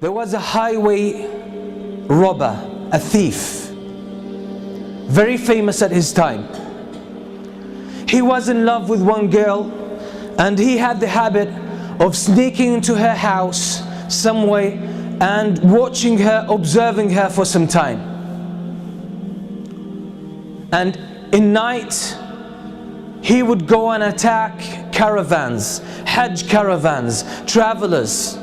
There was a highway robber, a thief, very famous at his time. He was in love with one girl, and he had the habit of sneaking into her house some way and watching her, observing her for some time. And in night, he would go and attack caravans, Hajj caravans, travelers,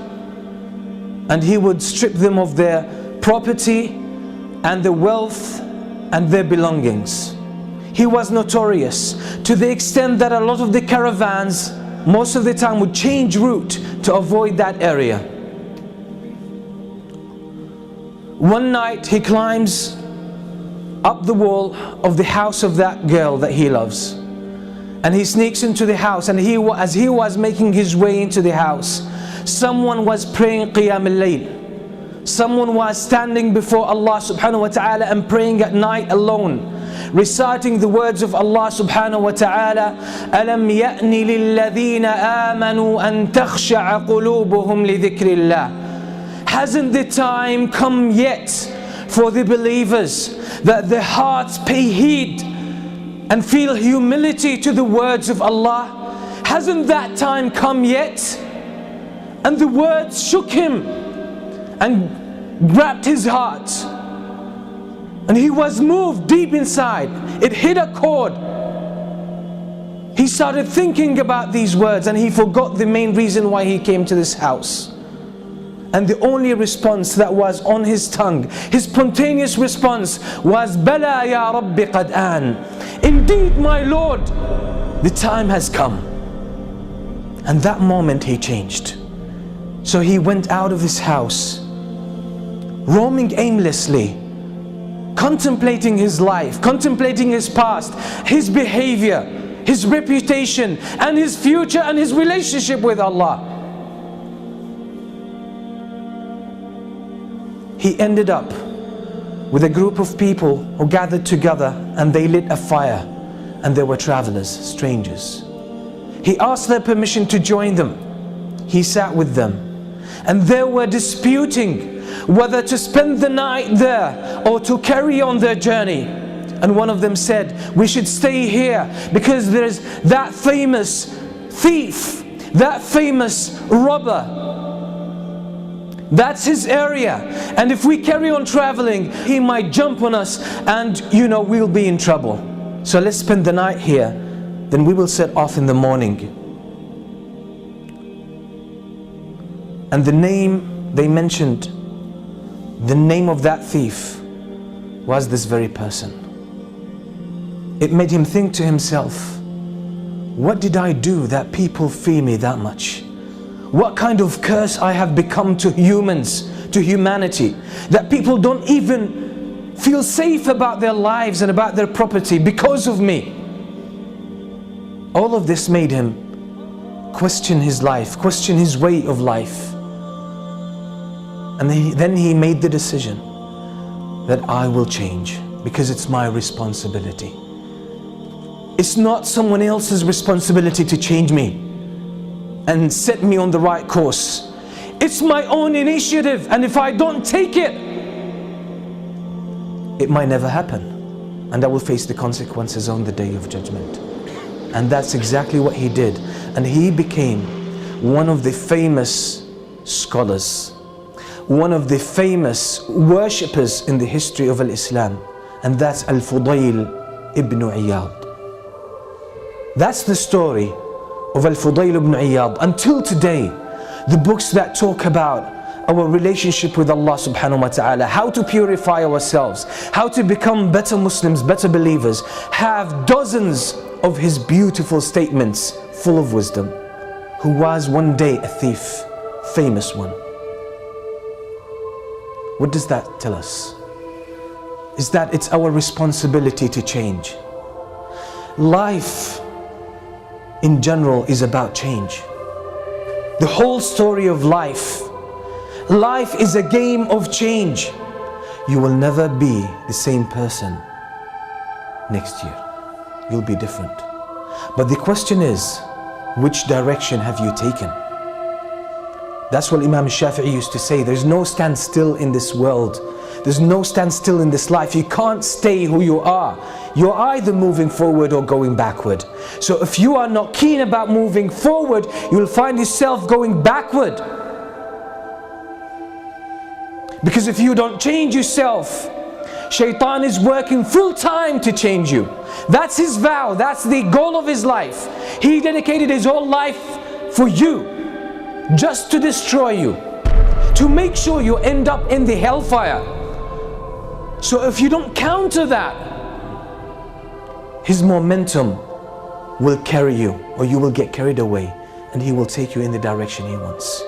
and he would strip them of their property and their wealth and their belongings. He was notorious to the extent that a lot of the caravans most of the time would change route to avoid that area. One night he climbs up the wall of the house of that girl that he loves, and he sneaks into the house, and as he was making his way into the house, someone was praying Qiyam al-Layl. Someone was standing before Allah subhanahu wa ta'ala and praying at night alone, reciting the words of Allah subhanahu wa ta'ala, أَلَمْ يَأْنِ لِلَّذِينَ آمَنُوا أَن تَخْشَعَ قُلُوبُهُمْ لِذِكْرِ اللَّهِ. Hasn't the time come yet for the believers that their hearts pay heed and feel humility to the words of Allah? Hasn't that time come yet? And the words shook him and grabbed his heart, and he was moved deep inside. It hit a chord. He started thinking about these words, and he forgot the main reason why he came to this house. And the only response that was on his tongue, his spontaneous response, was Bala ya Rabbi qad an. Indeed, my Lord, the time has come. And that moment he changed. So he went out of his house, roaming aimlessly, contemplating his life, contemplating his past, his behavior, his reputation, and his future, and his relationship with Allah. He ended up with a group of people who gathered together, and they lit a fire, and there were travelers, strangers. He asked their permission to join them. He sat with them, and they were disputing whether to spend the night there or to carry on their journey. And one of them said, we should stay here because there's that famous thief, that famous robber. That's his area, and if we carry on traveling, he might jump on us, and we'll be in trouble. So let's spend the night here, then we will set off in the morning. And the name they mentioned, the name of that thief, was this very person. It made him think to himself, what did I do that people fear me that much? What kind of curse I have become to humans, to humanity, that people don't even feel safe about their lives and about their property because of me. All of this made him question his life, question his way of life. And then he made the decision that I will change because it's my responsibility. It's not someone else's responsibility to change me and set me on the right course. It's my own initiative, and if I don't take it, it might never happen, and I will face the consequences on the day of judgment. And that's exactly what he did, and he became one of the famous scholars, one of the famous worshippers in the history of Islam, and that's Al-Fudayl ibn Iyad. That's the story of Al-Fudayl ibn Iyad. Until today, the books that talk about our relationship with Allah subhanahu wa ta'ala, how to purify ourselves, how to become better Muslims, better believers, have dozens of his beautiful statements full of wisdom. Who was one day a thief, famous one. What does that tell us? Is that it's our responsibility to change. Life in general is about change. The whole story of life is a game of change. You will never be the same person next year. You'll be different. But the question is, which direction have you taken? That's what Imam Shafi'i used to say. There's no standstill in this world. There's no standstill in this life. You can't stay who you are. You're either moving forward or going backward. So if you are not keen about moving forward, you'll find yourself going backward. Because if you don't change yourself, Shaitan is working full time to change you. That's his vow. That's the goal of his life. He dedicated his whole life for you, just to destroy you, to make sure you end up in the hellfire. So if you don't counter that, his momentum will carry you, or you will get carried away, and he will take you in the direction he wants.